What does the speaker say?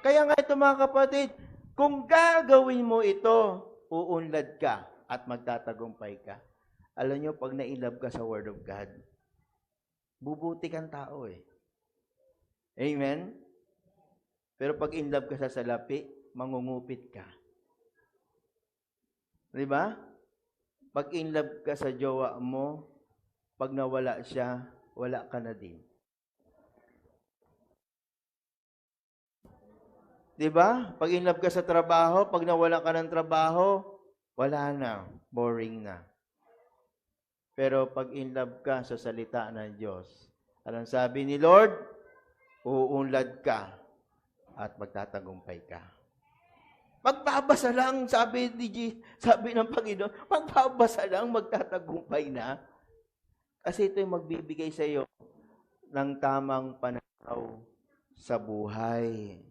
Kaya nga ito mga kapatid, kung gagawin mo ito, uunlad ka at magtatagumpay ka. Alam nyo, pag na-inlove ka sa Word of God, bubuti kang tao eh. Amen? Pero pag inlove ka sa salapi, mangungupit ka. Di ba? Pag inlove ka sa jowa mo, pag nawala siya, wala ka na din. Di ba? Pag inlove ka sa trabaho, pag nawala ka ng trabaho, wala na. Boring na. Pero pag inlove ka sa salita ng Diyos, anong sabi ni Lord? Uunlad ka at magtatagumpay ka. Magbabasa lang, sabi ng Panginoon, magbabasa lang, magtatagumpay na. Kasi ito yung magbibigay sa iyo ng tamang pananaw sa buhay.